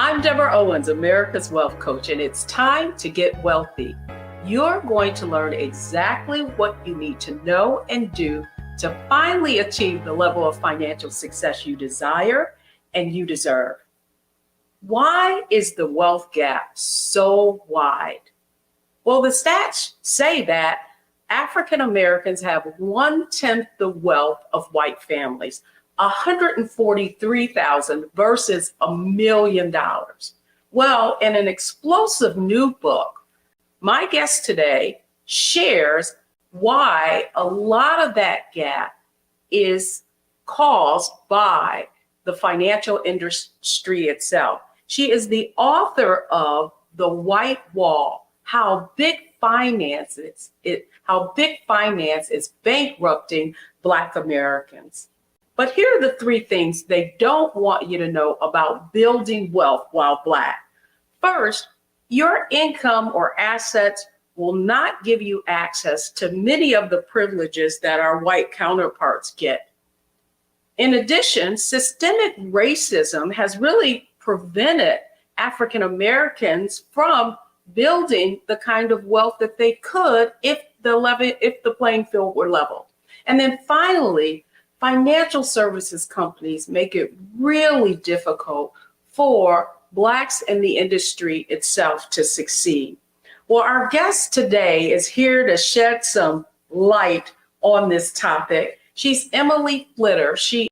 I'm Deborah Owens, America's Wealth Coach, and it's time to get wealthy. You're going to learn exactly what you need to know and do to finally achieve the level of financial success you desire and you deserve. Why is the wealth gap so wide? Well, the stats say that African Americans have 1/10 the wealth of white families, 143,000 versus $1 million. Well, in an explosive new book, my guest today shares why a lot of that gap is caused by the financial industry itself. She is the author of The White Wall: How Big Finance is Bankrupting Black Americans. But here are the three things they don't want you to know about building wealth while Black. First, your income or assets will not give you access to many of the privileges that our white counterparts get. In addition, systemic racism has really prevented African Americans from building the kind of wealth that they could if the playing field were level. And then finally, financial services companies make it really difficult for Blacks in the industry itself to succeed. Well, our guest today is here to shed some light on this topic. She's Emily Flitter. She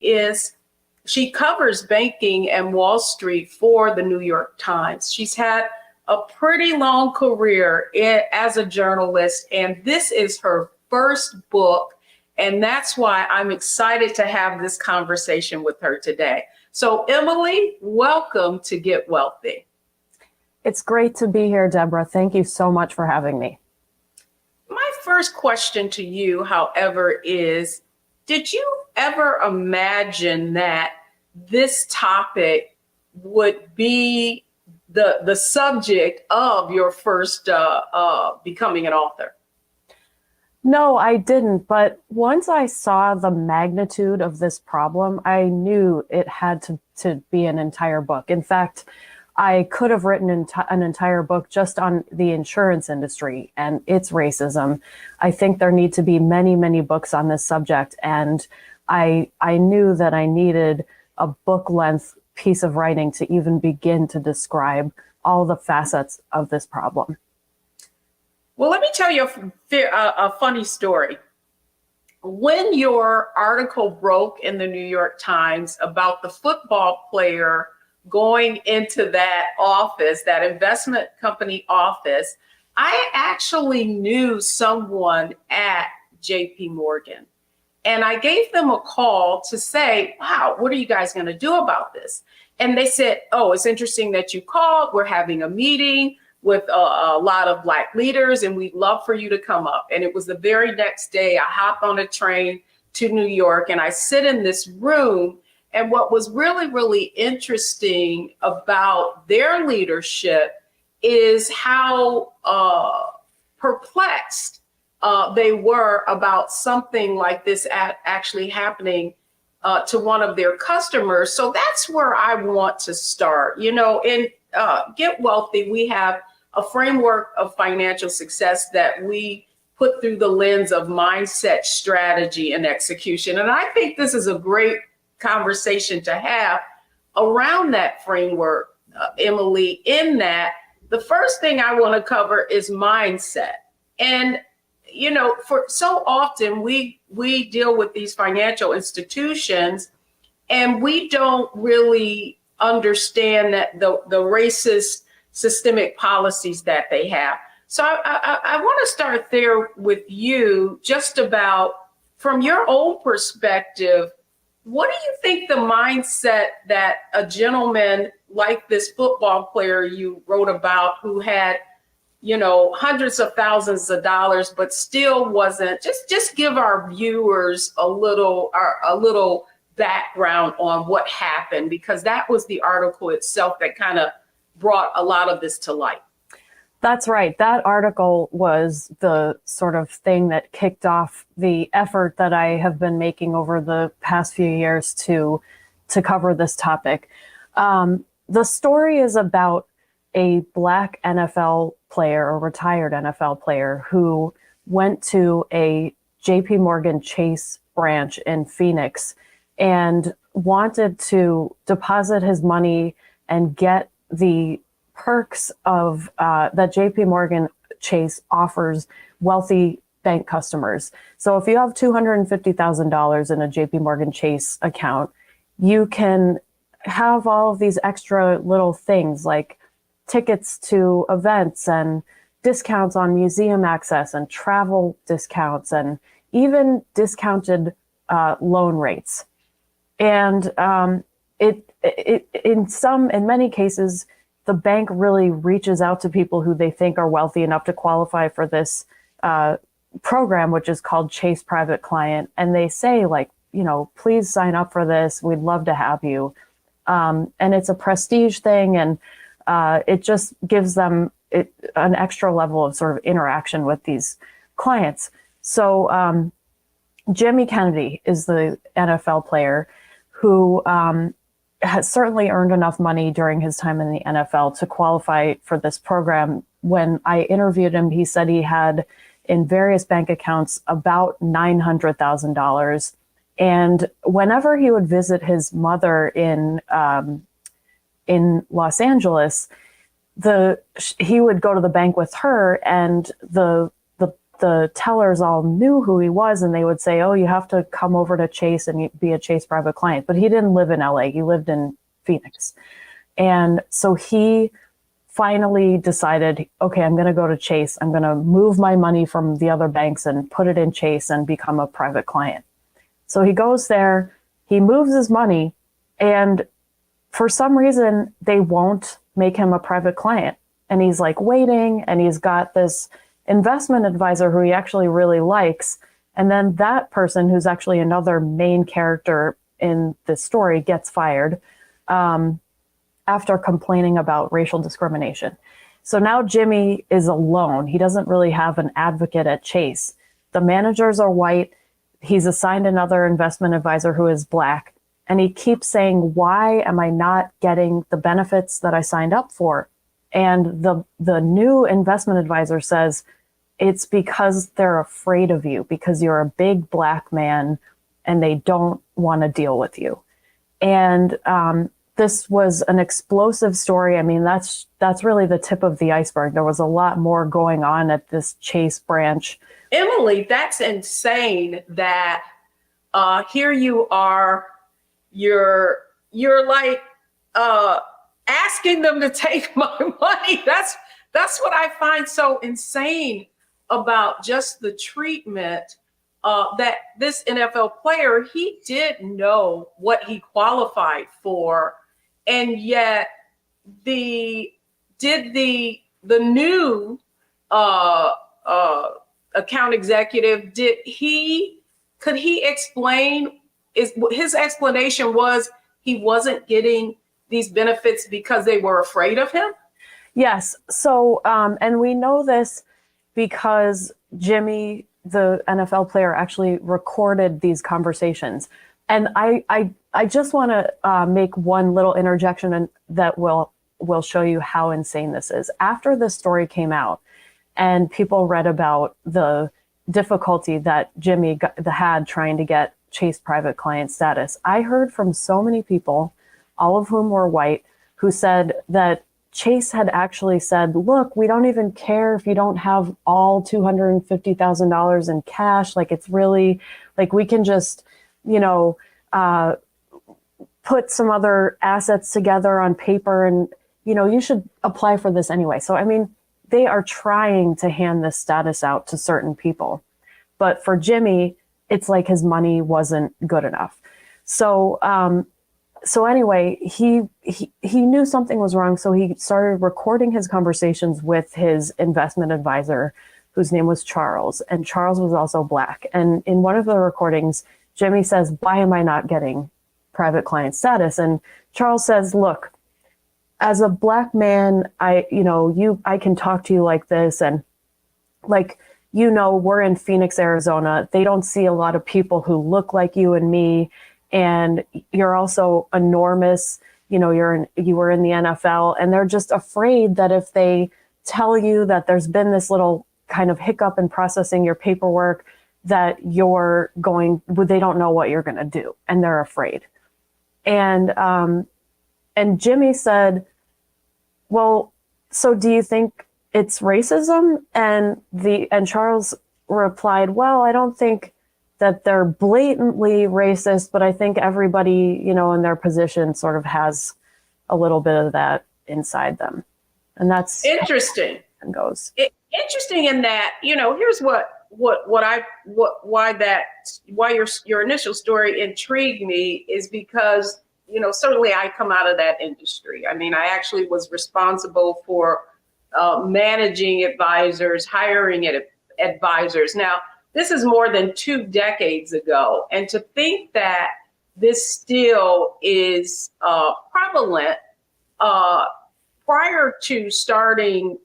covers banking and Wall Street for the New York Times. She's had a pretty long career as a journalist, and this is her first book. And that's why I'm excited to have this conversation with her today. So Emily, welcome to Get Wealthy. It's great to be here, Deborah. Thank you so much for having me. My first question to you, however, is, did you ever imagine that this topic would be the subject of your first becoming an author? No, I didn't. But once I saw the magnitude of this problem, I knew it had to be an entire book. In fact, I could have written an entire book just on the insurance industry and its racism. I think there need to be many, many books on this subject. And I knew that I needed a book-length piece of writing to even begin to describe all the facets of this problem. Well, let me tell you a funny story. When your article broke in the New York Times about the football player going into that office, that investment company office, I actually knew someone at JP Morgan. And I gave them a call to say, wow, what are you guys going to do about this? And they said, oh, it's interesting that you called. We're having a meeting with a lot of Black leaders, and we'd love for you to come up. And it was the very next day I hopped on a train to New York, and I sit in this room. And what was really, really interesting about their leadership is how perplexed they were about something like this actually happening to one of their customers. So that's where I want to start. You know, in Get Wealthy, we have a framework of financial success that we put through the lens of mindset, strategy, and execution. And I think this is a great conversation to have around that framework, Emily, in that the first thing I want to cover is mindset. And, you know, for so often we deal with these financial institutions and we don't really understand that the racist systemic policies that they have. So I want to start there with you, just about from your own perspective. What do you think the mindset that a gentleman like this football player you wrote about, who had, you know, hundreds of thousands of dollars, but still wasn't, just give our viewers a little background on what happened, because that was the article itself that kind of brought a lot of this to light. That's right. That article was the sort of thing that kicked off the effort that I have been making over the past few years to cover this topic. the story is about a Black NFL player, a retired NFL player, who went to a JP Morgan Chase branch in Phoenix and wanted to deposit his money and get the perks of that JP Morgan Chase offers wealthy bank customers. So if you have $250,000 in a JP Morgan Chase account, you can have all of these extra little things like tickets to events and discounts on museum access and travel discounts and even discounted loan rates. And in many cases, the bank really reaches out to people who they think are wealthy enough to qualify for this program, which is called Chase Private Client. And they say, like, please sign up for this. We'd love to have you. And it's a prestige thing. And it just gives them an extra level of sort of interaction with these clients. So Jimmy Kennedy is the NFL player who has certainly earned enough money during his time in the NFL to qualify for this program. When I interviewed him, he said he had in various bank accounts about $900,000. And whenever he would visit his mother in Los Angeles, he would go to the bank with her, and the tellers all knew who he was, and they would say, "Oh, you have to come over to Chase and be a Chase Private Client." But he didn't live in LA; he lived in Phoenix, and so he finally decided, "Okay, I'm going to go to Chase. I'm going to move my money from the other banks and put it in Chase and become a private client." So he goes there, he moves his money, and for some reason, they won't make him a private client. And he's like waiting, and he's got this investment advisor who he actually really likes. And then that person, who's actually another main character in this story, gets fired after complaining about racial discrimination. So now Jimmy is alone. He doesn't really have an advocate at Chase. The managers are white. He's assigned another investment advisor who is Black. And he keeps saying, "Why am I not getting the benefits that I signed up for?" And the new investment advisor says, "It's because they're afraid of you, because you're a big Black man and they don't want to deal with you." And this was an explosive story. I mean, that's really the tip of the iceberg. There was a lot more going on at this Chase branch. Emily, that's insane that here you are, you're like asking them to take my money. That's what I find so insane about just the treatment that this NFL player, he did know what he qualified for, and yet the new account executive, could he explain? His explanation was he wasn't getting these benefits because they were afraid of him? Yes. So, and we know this because Jimmy, the NFL player, actually recorded these conversations. And I just want to make one little interjection, and that will show you how insane this is. After this story came out and people read about the difficulty that Jimmy had trying to get Chase Private Client status, I heard from so many people, all of whom were white, who said that Chase had actually said, "Look, we don't even care if you don't have all $250,000 in cash. Like, it's really like we can just, put some other assets together on paper, and you should apply for this anyway." So, I mean, they are trying to hand this status out to certain people, but for Jimmy, it's like his money wasn't good enough. So, anyway, he knew something was wrong, so he started recording his conversations with his investment advisor, whose name was Charles, and Charles was also Black. And in one of the recordings, Jimmy says, "Why am I not getting private client status?" And Charles says, "Look, as a Black man, I can talk to you like this, and we're in Phoenix, Arizona. They don't see a lot of people who look like you and me. And you're also enormous. you were in the NFL, and they're just afraid that if they tell you that there's been this little kind of hiccup in processing your paperwork, that they don't know what you're going to do, and they're afraid. And Jimmy said, well, so do you think it's racism? And Charles replied, well, I don't think that they're blatantly racist, but I think everybody, in their position sort of has a little bit of that inside them. And that's interesting. How it goes. Interesting in that, here's why your initial story intrigued me is because, certainly I come out of that industry. I mean, I actually was responsible for managing advisors, hiring advisors. Now, this is more than 2 decades ago. And to think that this still is prevalent, prior to starting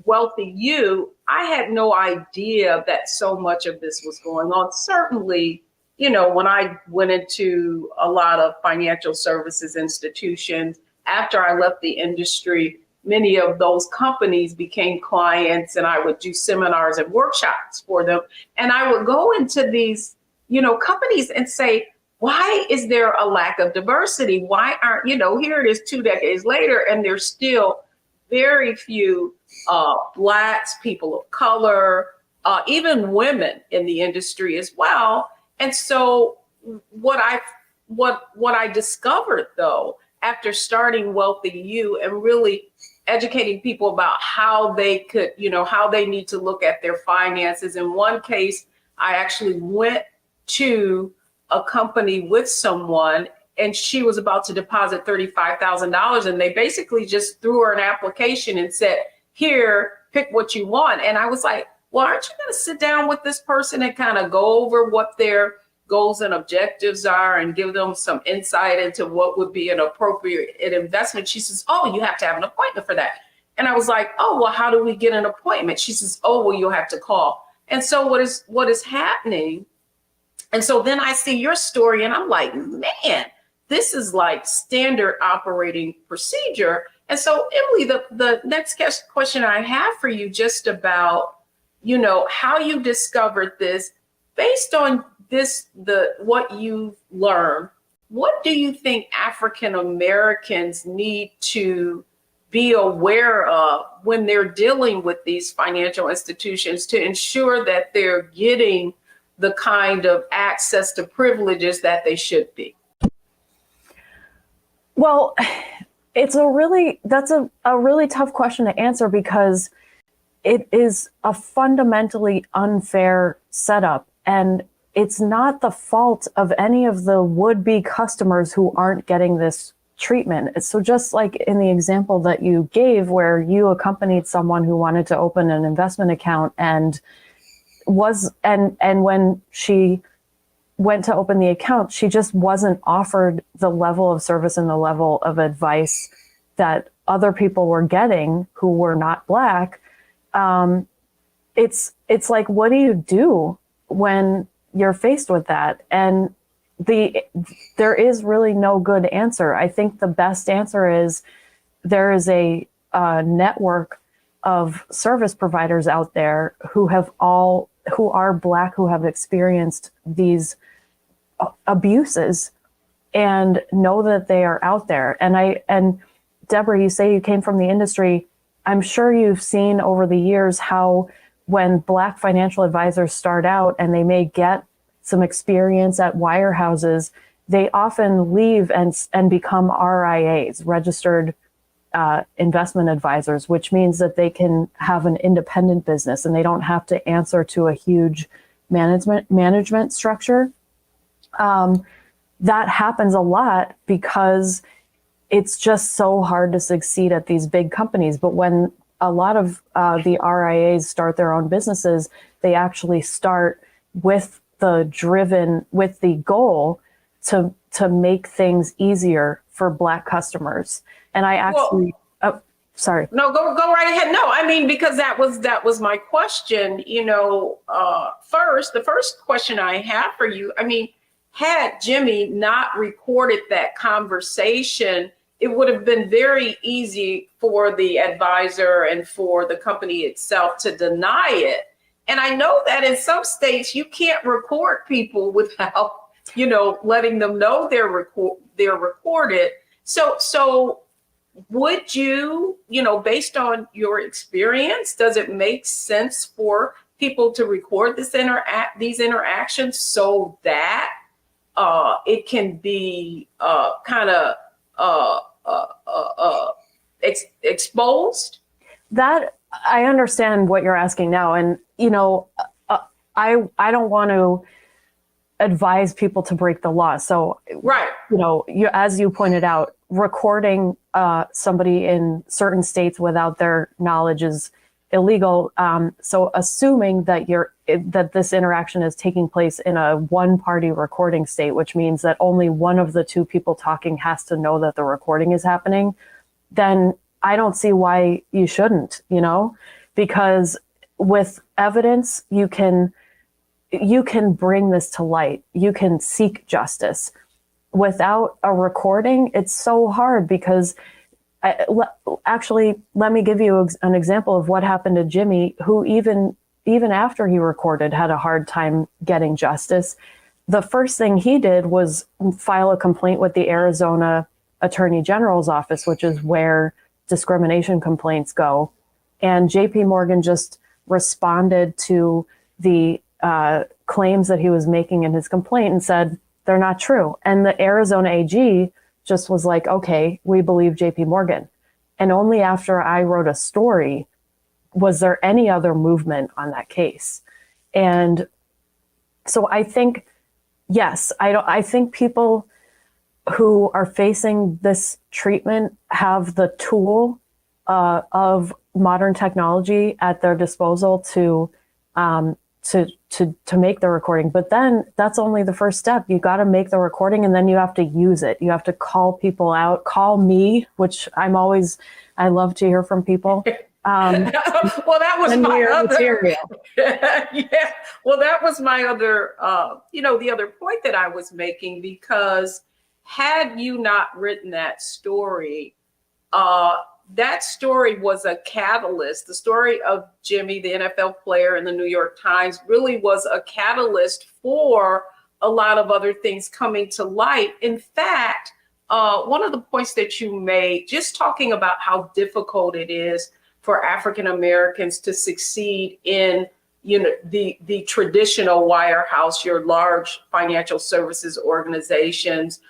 Wealthy You, I had no idea that so much of this was going on. Certainly, when I went into a lot of financial services institutions, after I left the industry, many of those companies became clients, and I would do seminars and workshops for them. And I would go into these, companies and say, why is there a lack of diversity? Why aren't, here it is 2 decades later, and there's still very few Blacks, people of color, even women in the industry as well. And so what I discovered, though, after starting Wealthy You and really educating people about how they could, how they need to look at their finances. In one case, I actually went to a company with someone, and she was about to deposit $35,000, and they basically just threw her an application and said, here, pick what you want. And I was like, well, aren't you going to sit down with this person and kind of go over what their goals and objectives are and give them some insight into what would be an appropriate investment? She says, oh, you have to have an appointment for that. And I was like, oh, well, how do we get an appointment? She says, oh, well, you'll have to call. And so what is happening? And so then I see your story and I'm like, man, this is like standard operating procedure. And so, Emily, the next question I have for you, just about, how you discovered this, based on what you've learned, what do you think African Americans need to be aware of when they're dealing with these financial institutions to ensure that they're getting the kind of access to privileges that they should be? Well, that's a really tough question to answer, because it is a fundamentally unfair setup, and it's not the fault of any of the would-be customers who aren't getting this treatment. So just like in the example that you gave, where you accompanied someone who wanted to open an investment account and when she went to open the account, she just wasn't offered the level of service and the level of advice that other people were getting who were not Black. It's like, what do you do when you're faced with that? And there is really no good answer. I think the best answer is there is a network of service providers out there who are Black, who have experienced these abuses and know that they are out there. And Deborah, you say you came from the industry. I'm sure you've seen over the years how when Black financial advisors start out and they may get some experience at wirehouses, they often leave and become RIAs, registered investment advisors, which means that they can have an independent business and they don't have to answer to a huge management structure. That happens a lot because it's just so hard to succeed at these big companies. But when a lot of the RIAs start their own businesses, they actually start with the goal to make things easier for Black customers. And I actually, sorry. No, go right ahead. No, I mean, because that was my question. The first question I have for you, I mean, had Jimmy not recorded that conversation, it would have been very easy for the advisor and for the company itself to deny it. And I know that in some states you can't record people without, letting them know they're recorded. So would you, based on your experience, does it make sense for people to record these interactions so that it can be exposed? That I understand what you're asking now, and I don't want to advise people to break the law. So, right, as you pointed out, recording somebody in certain states without their knowledge is illegal. So, assuming that this interaction is taking place in a one-party recording state, which means that only one of the two people talking has to know that the recording is happening, then I don't see why you shouldn't, because with evidence, you can bring this to light. You can seek justice. Without a recording, it's so hard because actually, let me give you an example of what happened to Jimmy, who even after he recorded had a hard time getting justice. The first thing he did was file a complaint with the Arizona Attorney General's office, which is where discrimination complaints go. And JP Morgan just responded to the claims that he was making in his complaint and said, they're not true. And the Arizona AG just was like, okay, we believe JP Morgan. And only after I wrote a story was there any other movement on that case. And so I think, yes, I think people who are facing this treatment have the tool of modern technology at their disposal to make the recording. But then that's only the first step. You got to make the recording and then you have to use it. You have to call people out, call me, which I love to hear from people. Well, that was my other material. Yeah. Well, that was my other, the other point that I was making, because had you not written that story was a catalyst. The story of Jimmy, the NFL player in the New York Times, really was a catalyst for a lot of other things coming to light. In fact, one of the points that you made, just talking about how difficult it is for African Americans to succeed in, the traditional wirehouse, your large financial services organizations.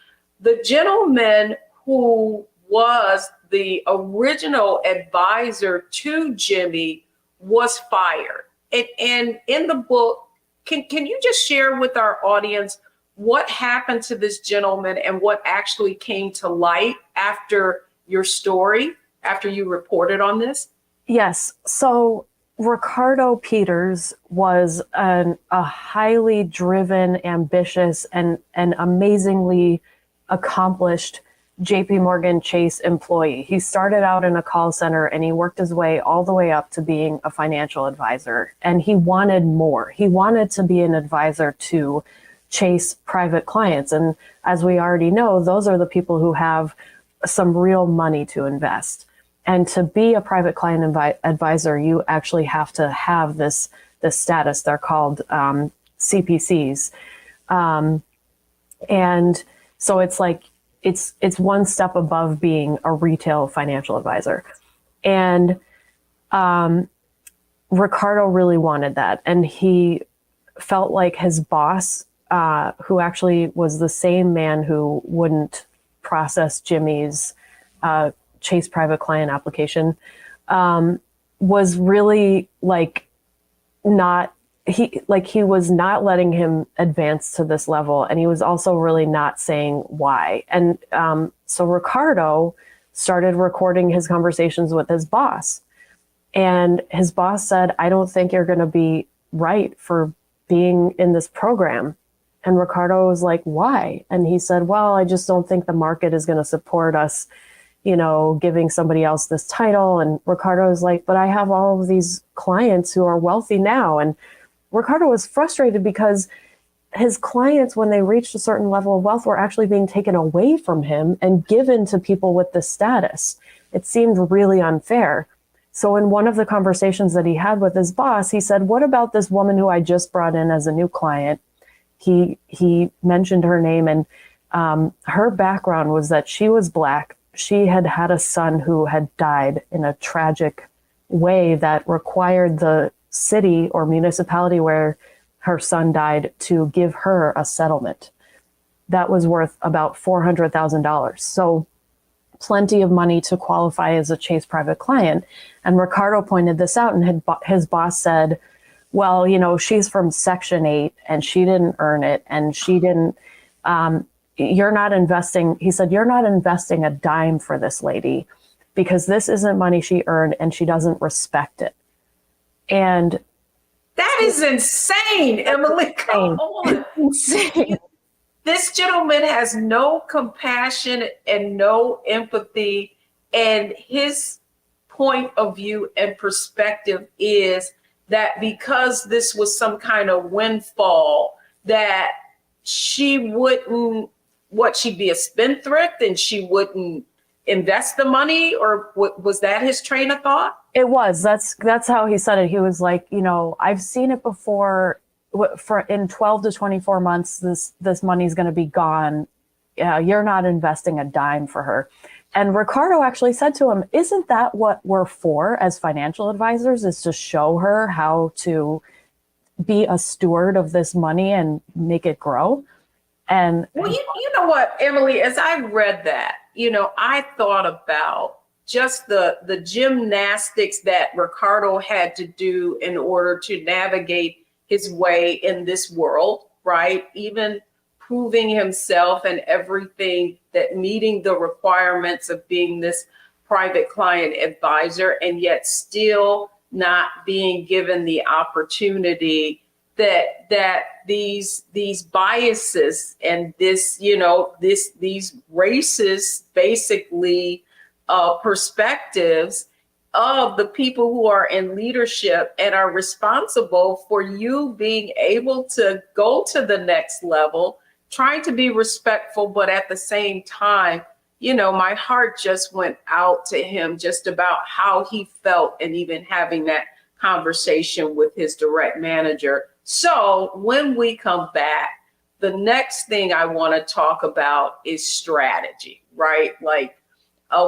The gentleman who was the original advisor to Jimmy was fired. And in the book, can you just share with our audience what happened to this gentleman and what actually came to light after your story, after you reported on this? Yes. So Ricardo Peters was a highly driven, ambitious, and amazingly accomplished JP Morgan Chase employee. He started out in a call center and he worked his way all the way up to being a financial advisor. And he wanted more. He wanted to be an advisor to Chase private clients. And as we already know, those are the people who have some real money to invest. And to be a private client advisor, you actually have to have this status. They're called CPCs. And so it's like, it's one step above being a retail financial advisor. And Ricardo really wanted that. And he felt like his boss, who actually was the same man who wouldn't process Jimmy's Chase private client application, was really he was not letting him advance to this level. And he was also really not saying why. And so Ricardo started recording his conversations with his boss. And his boss said, I don't think you're going to be right for being in this program. And Ricardo was like, why? And he said, well, I just don't think the market is going to support us, giving somebody else this title. And Ricardo was like, but I have all of these clients who are wealthy now. And Ricardo was frustrated because his clients, when they reached a certain level of wealth, were actually being taken away from him and given to people with this status. It seemed really unfair. So in one of the conversations that he had with his boss, he said, "What about this woman who I just brought in as a new client?" He mentioned her name, and her background was that she was Black. She had had a son who had died in a tragic way that required the city or municipality where her son died to give her a settlement that was worth about $400,000. So plenty of money to qualify as a Chase private client. And Ricardo pointed this out, and his boss said, "Well, she's from Section 8 and she didn't earn it, and she didn't, you're not investing," he said, "you're not investing a dime for this lady because this isn't money she earned and she doesn't respect it." And that is insane, Emily. Come on. Insane. This gentleman has no compassion and no empathy. And his point of view and perspective is that because this was some kind of windfall, that she wouldn't, she'd be a spendthrift and she wouldn't invest the money? Or was that his train of thought? It was. That's how he said it. He was like, "I've seen it before. For in 12 to 24 months, this money's going to be gone. You're not investing a dime for her." And Ricardo actually said to him, "Isn't that what we're for as financial advisors, is to show her how to be a steward of this money and make it grow?" And well, you know what, Emily, as I read that, I thought about just the gymnastics that Ricardo had to do in order to navigate his way in this world, right? Even proving himself and everything, that meeting the requirements of being this private client advisor, and yet still not being given the opportunity that these biases and these racist basically perspectives of the people who are in leadership and are responsible for you being able to go to the next level, trying to be respectful, but at the same time, my heart just went out to him just about how he felt, and even having that conversation with his direct manager. So when we come back, the next thing I want to talk about is strategy, right? Like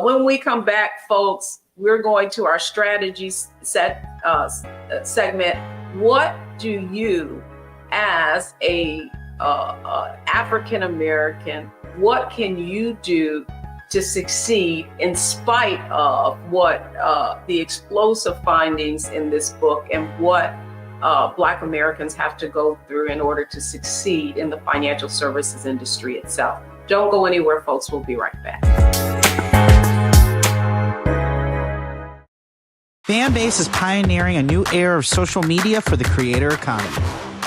when we come back, folks, we're going to our strategy segment. What do you, as a African American, what can you do to succeed in spite of what the explosive findings in this book, and what Black Americans have to go through in order to succeed in the financial services industry itself? Don't go anywhere, folks. We'll be right back. Fanbase is pioneering a new era of social media for the creator economy.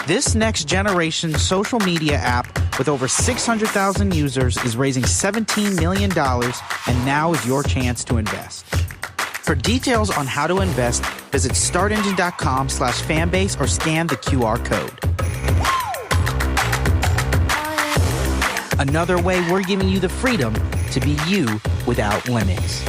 This next generation social media app with over 600,000 users is raising $17 million, and now is your chance to invest. For details on how to invest, visit startengine.com/fanbase or scan the QR code. Another way we're giving you the freedom to be you without limits.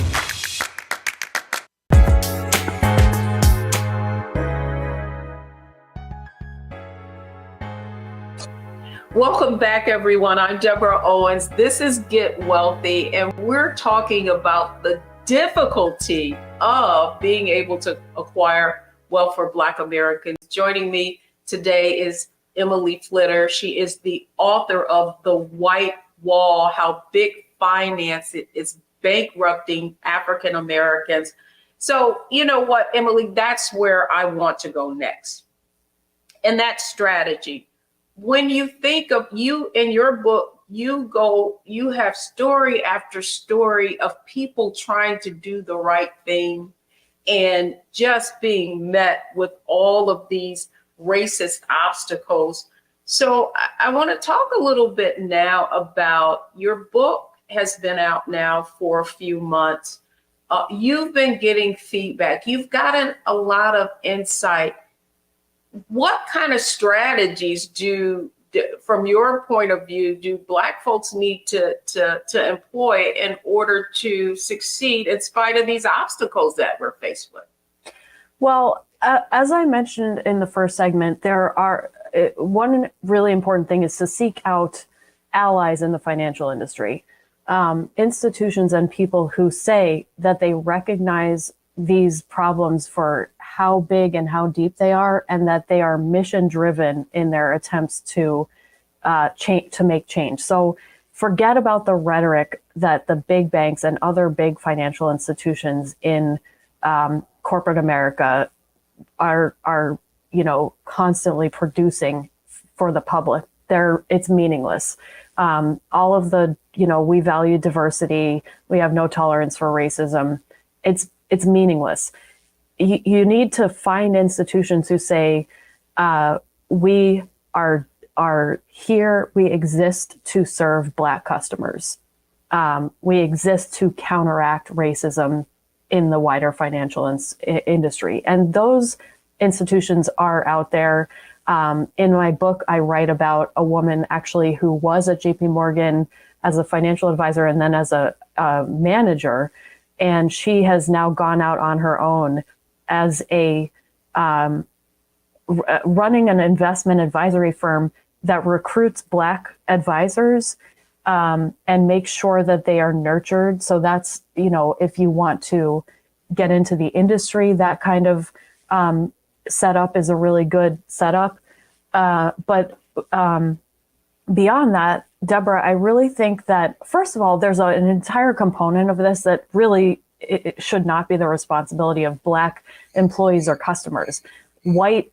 Welcome back, everyone. I'm Deborah Owens. This is Get Wealthy, and we're talking about the difficulty of being able to acquire wealth for Black Americans. Joining me today is Emily Flitter. She is the author of The White Wall: How Big Finance is Bankrupting African Americans. So, you know what, Emily, that's where I want to go next. And that strategy. When you think of, you in your book, you have story after story of people trying to do the right thing and just being met with all of these racist obstacles. So I want to talk a little bit now about your book. Has been out now for a few months. You've been getting feedback. You've gotten a lot of insight. What kind of strategies do from your point of view, do Black folks need to employ in order to succeed in spite of these obstacles that we're faced with? Well, as I mentioned in the first segment, there are one really important thing is to seek out allies in the financial industry, institutions and people who say that they recognize these problems for how big and how deep they are, and that they are mission driven in their attempts to make change. So forget about the rhetoric that the big banks and other big financial institutions in corporate America are constantly producing for the public. It's meaningless. All of the, we value diversity, we have no tolerance for racism. It's meaningless. You need to find institutions who say, we are here, we exist to serve Black customers. We exist to counteract racism in the wider financial industry. And those institutions are out there. In my book, I write about a woman actually who was at JP Morgan as a financial advisor and then as a manager. And she has now gone out on her own as a running an investment advisory firm that recruits Black advisors and makes sure that they are nurtured. So that's, if you want to get into the industry, that kind of setup is a really good setup. But beyond that, Deborah, I really think that, first of all, there's an entire component of this that really it should not be the responsibility of Black employees or customers. White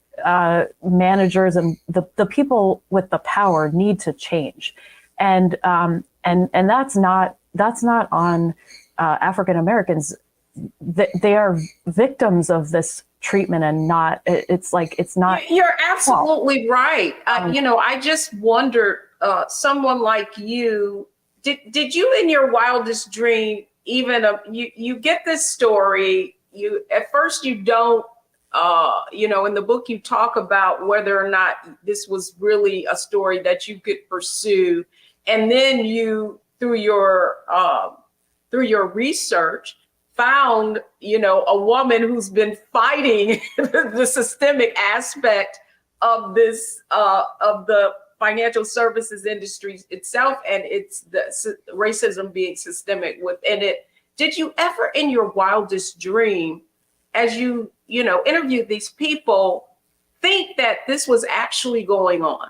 managers and the people with the power need to change, and that's not on African Americans. They are victims of this treatment, and it's not. You're absolutely right. I just wondered, someone like you, did you in your wildest dream even you get this story, at first you don't, in the book you talk about whether or not this was really a story that you could pursue, and then you through your research found a woman who's been fighting the systemic aspect of this of the financial services industry itself, and it's the racism being systemic within it. Did you ever in your wildest dream, as you interviewed these people, think that this was actually going on?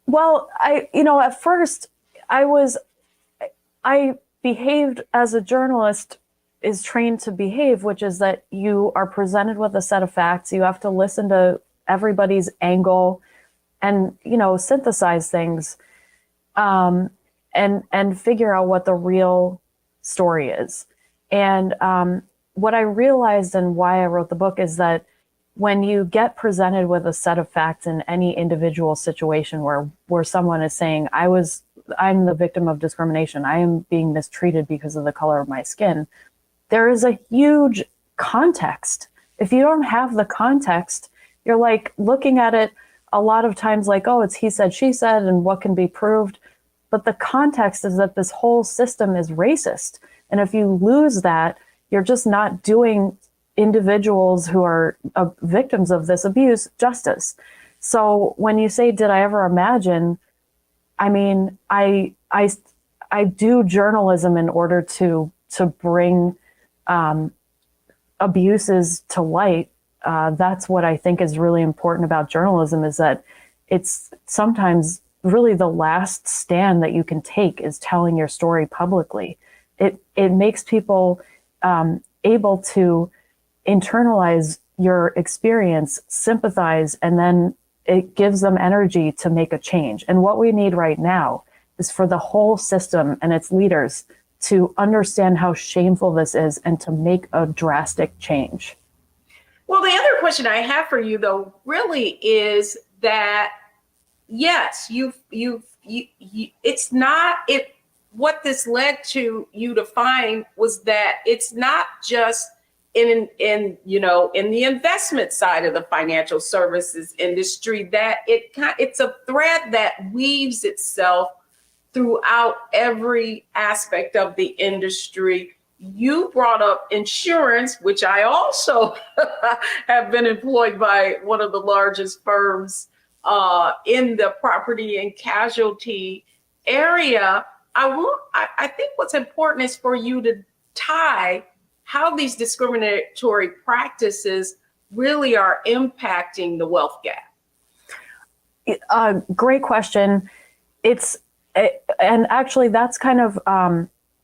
Well, at first I behaved as a journalist is trained to behave, which is that you are presented with a set of facts. You have to listen to everybody's angle and, synthesize things, and figure out what the real story is. And what I realized and why I wrote the book is that when you get presented with a set of facts in any individual situation where someone is saying, I'm the victim of discrimination, I am being mistreated because of the color of my skin, there is a huge context. If you don't have the context, you're like looking at it a lot of times like, oh, it's he said, she said, and what can be proved. But the context is that this whole system is racist. And if you lose that, you're just not doing individuals who are victims of this abuse justice. So when you say, did I ever imagine, I mean, I do journalism in order to bring abuses to light. That's what I think is really important about journalism, is that it's sometimes really the last stand that you can take is telling your story publicly. It makes people able to internalize your experience, sympathize, and then it gives them energy to make a change. And what we need right now is for the whole system and its leaders to understand how shameful this is and to make a drastic change. Well, the other question I have for you, though, really is that, yes, it's not it. What this led to you to find was that it's not just in the investment side of the financial services industry, that it's a thread that weaves itself throughout every aspect of the industry. You brought up insurance, which I also have been employed by one of the largest firms in the property and casualty area. I think what's important is for you to tie how these discriminatory practices really are impacting the wealth gap. Great question. And actually that's kind of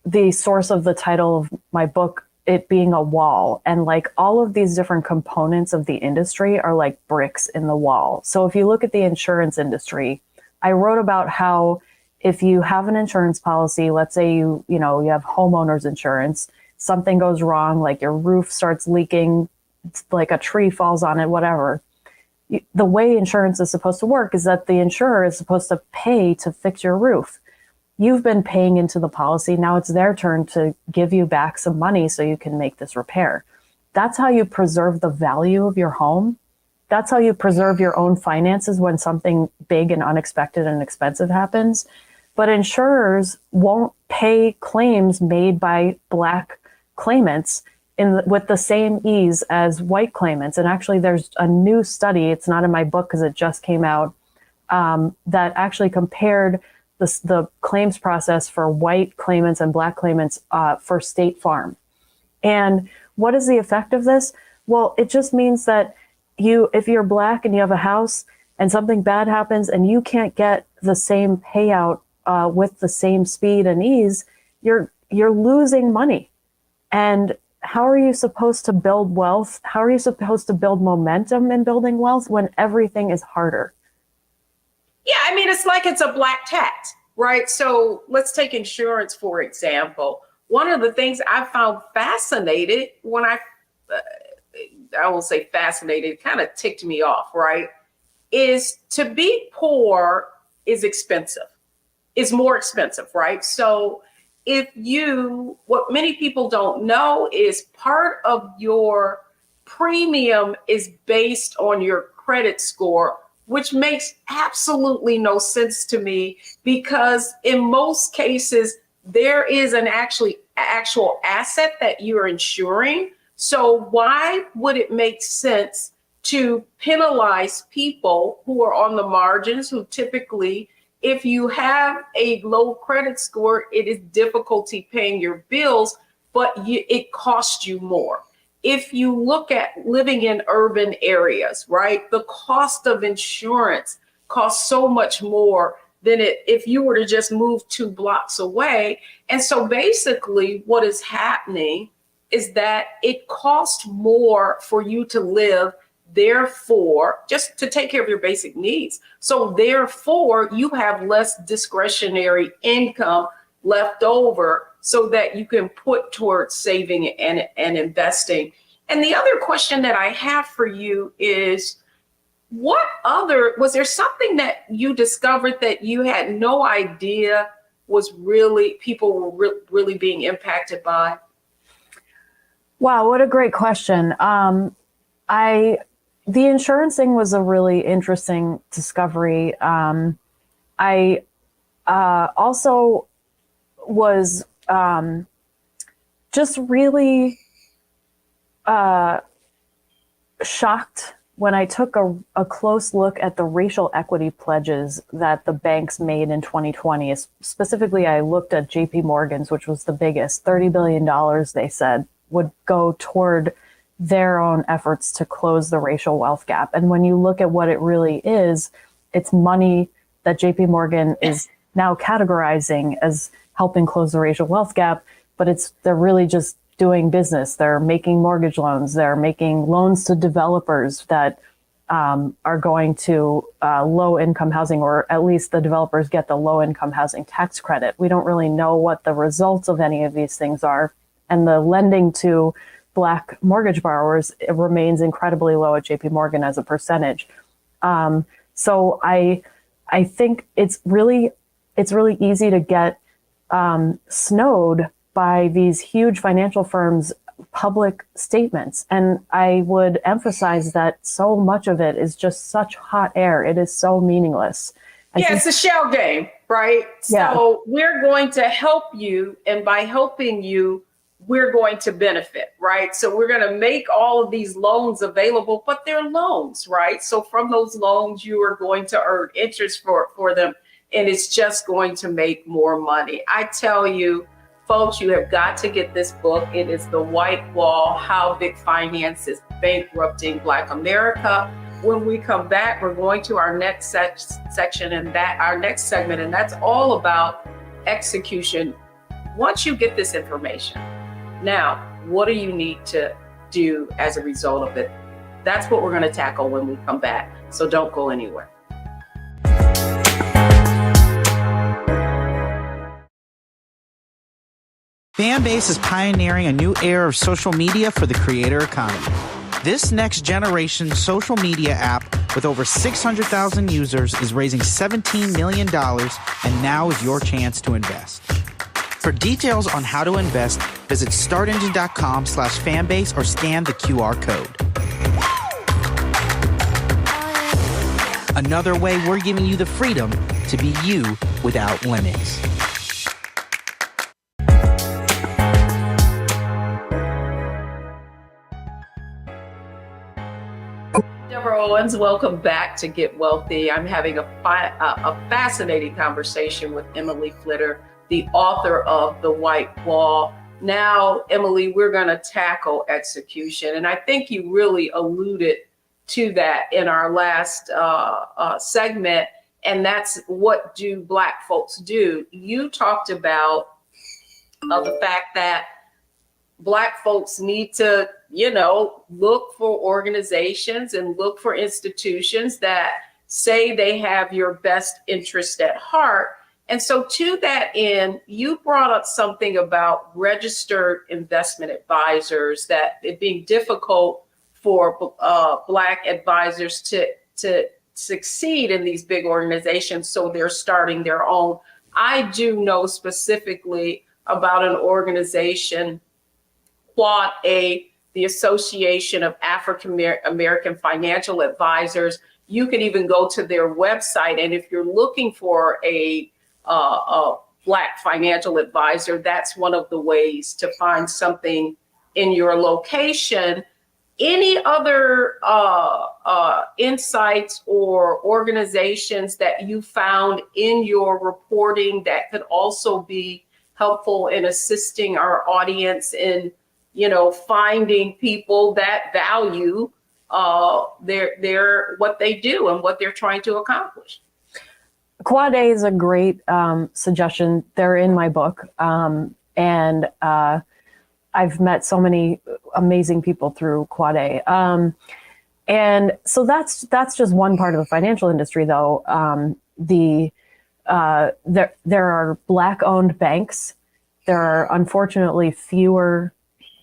the source of the title of my book, it being a wall. And like all of these different components of the industry are like bricks in the wall. So if you look at the insurance industry, I wrote about how if you have an insurance policy, let's say you have homeowners insurance, something goes wrong, like your roof starts leaking, like a tree falls on it, whatever. The way insurance is supposed to work is that the insurer is supposed to pay to fix your roof. You've been paying into the policy. Now it's their turn to give you back some money so you can make this repair. That's how you preserve the value of your home. That's how you preserve your own finances when something big and unexpected and expensive happens. But insurers won't pay claims made by Black claimants with the same ease as white claimants. And actually, there's a new study, it's not in my book because it just came out, that actually compared the claims process for white claimants and Black claimants for State Farm. And what is the effect of this? Well, it just means that if you're Black and you have a house and something bad happens and you can't get the same payout with the same speed and ease, you're losing money. And how are you supposed to build wealth? How are you supposed to build momentum in building wealth when everything is harder? Yeah, I mean, it's like it's a black tax, right? So let's take insurance, for example. One of the things I found fascinated when I won't say fascinated, it kind of ticked me off, right? Is to be poor is expensive, is more expensive, right? So what many people don't know is part of your premium is based on your credit score, which makes absolutely no sense to me because in most cases, there is an actual asset that you're insuring. So why would it make sense to penalize people who are on the margins, who typically, if you have a low credit score, it is difficulty paying your bills, but it costs you more. If you look at living in urban areas, right, the cost of insurance costs so much more than if you were to just move 2 blocks away. And so basically what is happening is that it costs more for you to live, therefore, just to take care of your basic needs. So therefore, you have less discretionary income left over so that you can put towards saving and investing. And the other question that I have for you is, was there something that you discovered that you had no idea was people were really being impacted by? Wow, what a great question. The insurance thing was a really interesting discovery. I also was just really shocked when I took a close look at the racial equity pledges that the banks made in 2020. Specifically, I looked at JP Morgan's, which was the biggest, $30 billion they said would go toward their own efforts to close the racial wealth gap. And when you look at what it really is, it's money that JP Morgan is now categorizing as helping close the racial wealth gap, but they're really just doing business. They're making mortgage loans. They're making loans to developers that are going to low income housing, or at least the developers get the low income housing tax credit. We don't really know what the results of any of these things are. And the lending to Black mortgage borrowers, it remains incredibly low at JP Morgan as a percentage. So I think it's really easy to get snowed by these huge financial firms public statements. And I would emphasize that so much of it is just such hot air. It is so meaningless. It's a shell game, right? Yeah. So we're going to help you, and by helping you, we're going to benefit, right? So we're going to make all of these loans available, but they're loans, right? So from those loans, you are going to earn interest for them, and it's just going to make more money. I tell you, folks, you have got to get this book. It is The White Wall: How Big Finance is Bankrupting Black America. When we come back, we're going to our next section and our next segment, and that's all about execution. Once you get this information, now, what do you need to do as a result of it? That's what we're going to tackle when we come back. So don't go anywhere. Fanbase is pioneering a new era of social media for the creator economy. This next generation social media app with over 600,000 users is raising $17 million, and now is your chance to invest. For details on how to invest, visit startengine.com/fanbase or scan the QR code. Another way we're giving you the freedom to be you without limits. Deborah Owens, welcome back to Get Wealthy. I'm having a fascinating conversation with Emily Flitter, the author of The White Wall. Now, Emily, we're going to tackle execution. And I think you really alluded to that in our last segment. And that's, what do Black folks do? You talked about the fact that Black folks need to, look for organizations and look for institutions that say they have your best interest at heart. And so to that end, you brought up something about registered investment advisors, that it being difficult for Black advisors to succeed in these big organizations, so they're starting their own. I do know specifically about an organization, Quad A, the Association of African American Financial Advisors. You can even go to their website, and if you're looking for a Black financial advisor, that's one of the ways to find something in your location. Any other insights or organizations that you found in your reporting that could also be helpful in assisting our audience in, finding people that value their what they do and what they're trying to accomplish? Quad A is a great suggestion. They're in my book. And I've met so many amazing people through Quad A. And so that's just one part of the financial industry, though. There are Black-owned banks. There are unfortunately fewer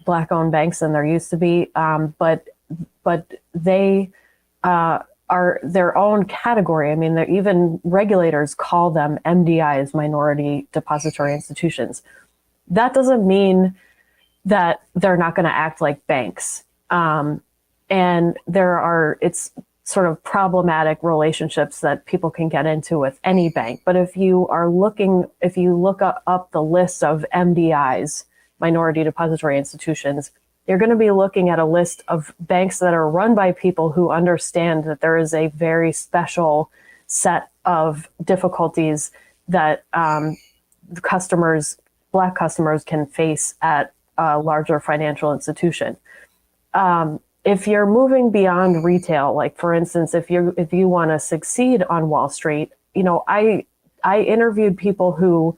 Black-owned banks than there used to be, but they are their own category. I mean, even regulators call them MDIs, minority depository institutions. That doesn't mean that they're not going to act like banks. And it's sort of problematic relationships that people can get into with any bank. But if you look up the list of MDIs, minority depository institutions, you're going to be looking at a list of banks that are run by people who understand that there is a very special set of difficulties that Black customers can face at a larger financial institution. If you're moving beyond retail, like for instance, if you want to succeed on Wall Street, I interviewed people who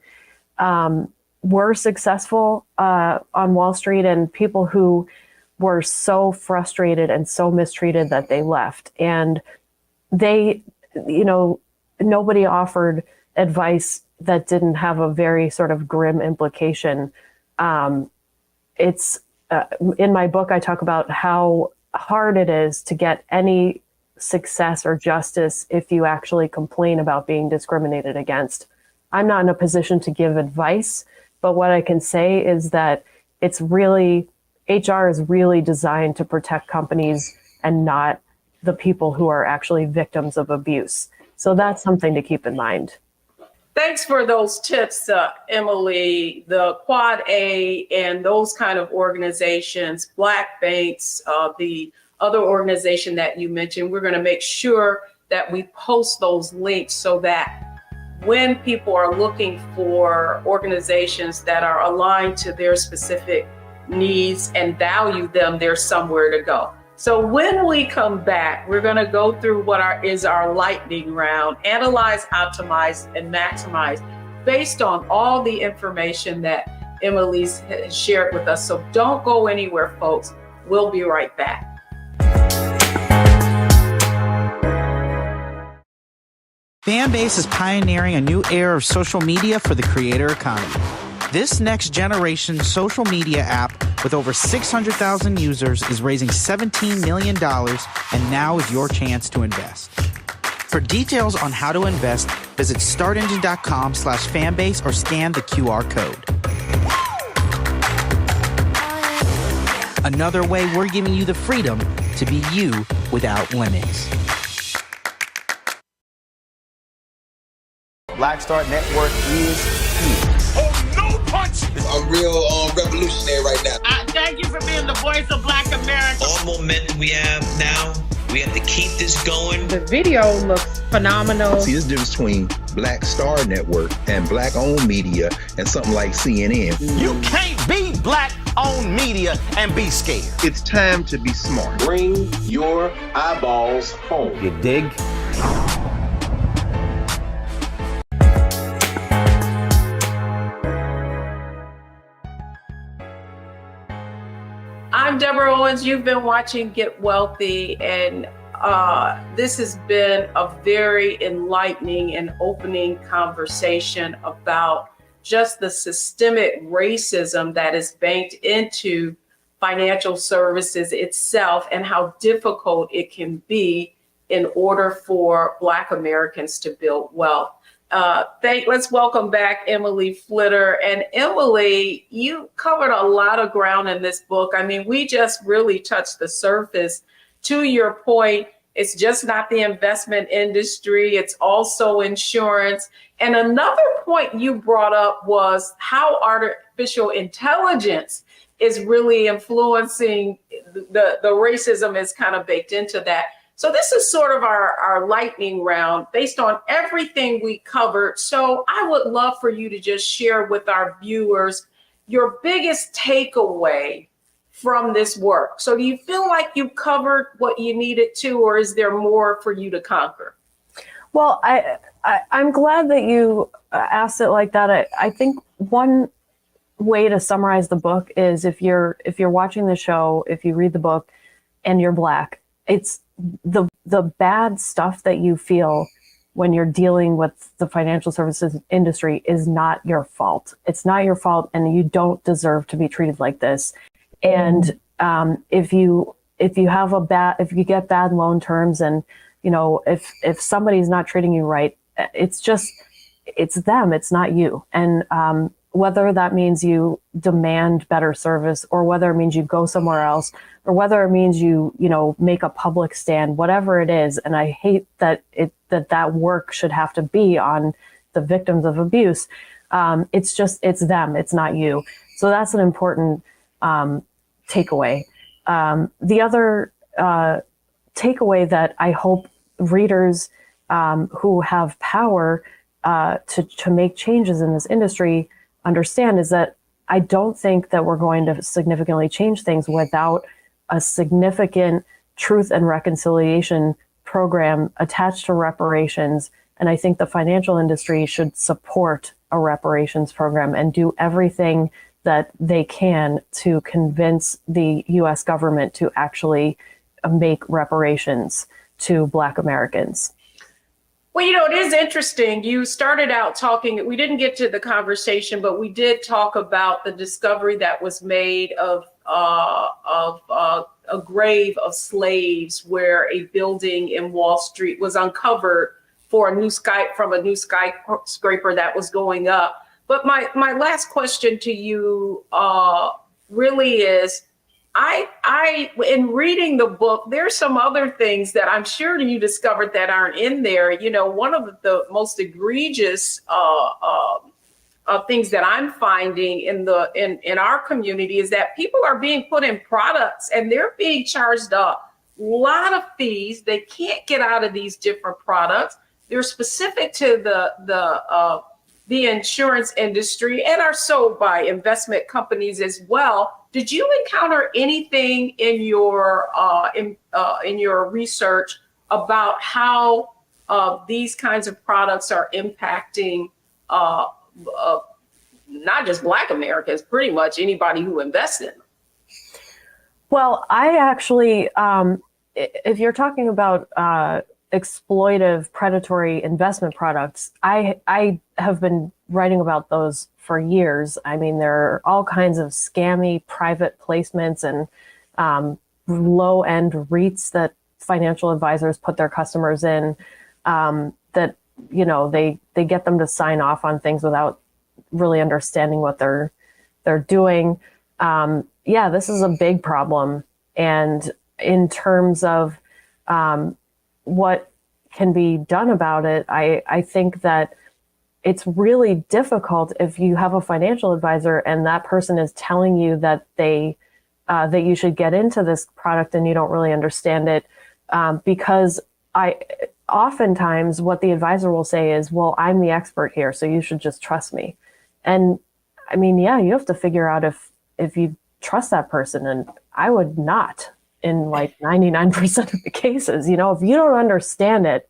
were successful on Wall Street and people who were so frustrated and so mistreated that they left. And they, nobody offered advice that didn't have a very sort of grim implication. It's in my book, I talk about how hard it is to get any success or justice if you actually complain about being discriminated against. I'm not in a position to give advice, but what I can say is that it's really HR is really designed to protect companies and not the people who are actually victims of abuse. So that's something to keep in mind. Thanks for those tips, Emily. The Quad A and those kind of organizations, Black Banks, the other organization that you mentioned, we're going to make sure that we post those links so that when people are looking for organizations that are aligned to their specific needs and value them, there's somewhere to go. So when we come back, we're going to go through what is our lightning round: analyze, optimize, and maximize, based on all the information that Emily's shared with us. So don't go anywhere, folks. We'll be right back. Fanbase is pioneering a new era of social media for the creator economy. This next generation social media app with over 600,000 users is raising $17 million, and now is your chance to invest. For details on how to invest, visit startengine.com/fanbase or scan the QR code. Another way we're giving you the freedom to be you without limits. Black Star Network is here. Oh, no punch! I'm real revolutionary right now. Thank you for being the voice of Black America. All momentum we have now, we have to keep this going. The video looks phenomenal. See, there's a difference between Black Star Network and Black-owned media and something like CNN. You can't be Black-owned media and be scared. It's time to be smart. Bring your eyeballs home. You dig? I'm Deborah Owens. You've been watching Get Wealthy, and this has been a very enlightening and opening conversation about just the systemic racism that is banked into financial services itself and how difficult it can be in order for Black Americans to build wealth. Let's welcome back Emily Flitter. And Emily, you covered a lot of ground in this book. I mean, we just really touched the surface. To your point, it's just not the investment industry, it's also insurance. And another point you brought up was how artificial intelligence is really influencing the racism is kind of baked into that. So this is sort of our lightning round based on everything we covered. So I would love for you to just share with our viewers your biggest takeaway from this work. So do you feel like you covered what you needed to, or is there more for you to conquer? Well, I'm glad that you asked it like that. I think one way to summarize the book is if you're watching the show, if you read the book and you're Black, it's the bad stuff that you feel when you're dealing with the financial services industry is not your fault. It's not your fault, and you don't deserve to be treated like this. And if you get bad loan terms, and if somebody's not treating you right, it's them, it's not you. And whether that means you demand better service, or whether it means you go somewhere else, or whether it means you make a public stand, whatever it is. And I hate that that work should have to be on the victims of abuse. It's them, it's not you. So that's an important takeaway. The other takeaway that I hope readers who have power to make changes in this industry understand is that I don't think that we're going to significantly change things without a significant truth and reconciliation program attached to reparations. And I think the financial industry should support a reparations program and do everything that they can to convince the US government to actually make reparations to Black Americans. Well, it is interesting. You started out talking, we didn't get to the conversation, but we did talk about the discovery that was made of a grave of slaves, where a building in Wall Street was uncovered from a new skyscraper that was going up. But my last question to you really is, in reading the book, there's some other things that I'm sure you discovered that aren't in there. You know, one of the most egregious things that I'm finding in our community is that people are being put in products and they're being charged a lot of fees. They can't get out of these different products. They're specific to the insurance industry and are sold by investment companies as well. Did you encounter anything in your research about how these kinds of products are impacting not just Black Americans, pretty much anybody who invests in them? Well, I actually, if you're talking about exploitive, predatory investment products, I have been writing about those for years. I mean, there are all kinds of scammy private placements and low-end REITs that financial advisors put their customers in, that, you know, they get them to sign off on things without really understanding what they're doing. Yeah, this is a big problem. And in terms of what can be done about it, I think that it's really difficult if you have a financial advisor and that person is telling you that that you should get into this product and you don't really understand it, because oftentimes what the advisor will say is, well, I'm the expert here, so you should just trust me. And I mean, yeah, you have to figure out if you trust that person, and I would not in like 99% of the cases. You know, if you don't understand it,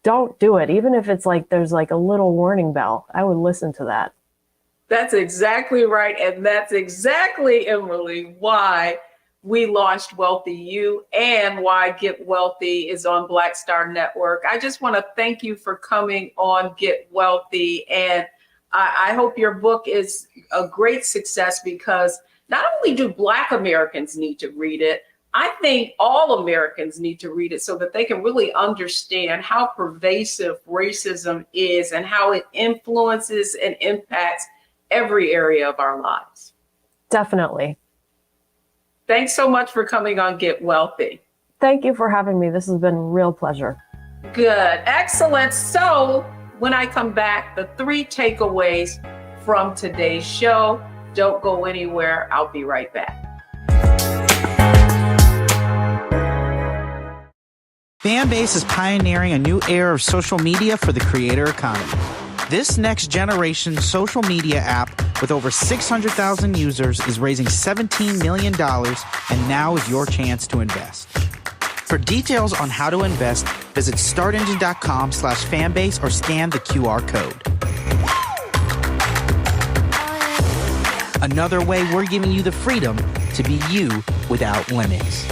don't do it. Even if it's like there's like a little warning bell, I would listen to that. That's exactly right. And that's exactly, Emily, why we launched Wealthy You and why Get Wealthy is on Black Star Network. I just want to thank you for coming on Get Wealthy. And I hope your book is a great success, because not only do Black Americans need to read it, I think all Americans need to read it so that they can really understand how pervasive racism is and how it influences and impacts every area of our lives. Definitely. Thanks so much for coming on Get Wealthy. Thank you for having me. This has been a real pleasure. Good. Excellent. So when I come back, the 3 takeaways from today's show. Don't go anywhere. I'll be right back. Fanbase is pioneering a new era of social media for the creator economy. This next generation social media app with over 600,000 users is raising $17 million, and now is your chance to invest. For details on how to invest, visit startengine.com/fanbase or scan the QR code. Another way we're giving you the freedom to be you without limits.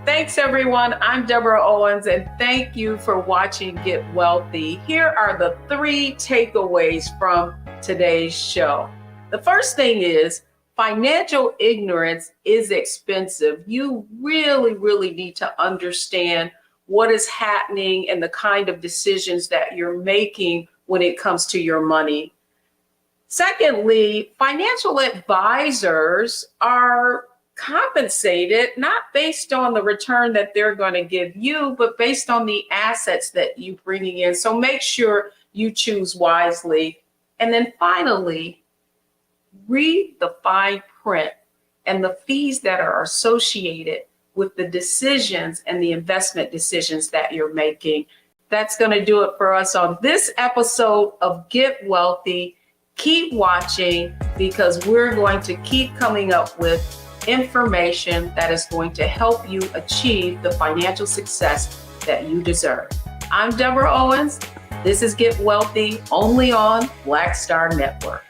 Thanks, everyone. I'm Deborah Owens, and thank you for watching Get Wealthy. Here are the 3 takeaways from today's show. The first thing is financial ignorance is expensive. You really, really need to understand what is happening and the kind of decisions that you're making when it comes to your money. Secondly, financial advisors are compensated not based on the return that they're going to give you, but based on the assets that you're bringing in. So make sure you choose wisely. And then finally, read the fine print and the fees that are associated with the decisions and the investment decisions that you're making. That's going to do it for us on this episode of Get Wealthy. Keep watching, because we're going to keep coming up with information that is going to help you achieve the financial success that you deserve. I'm Deborah Owens. This is Get Wealthy, only on Black Star Network.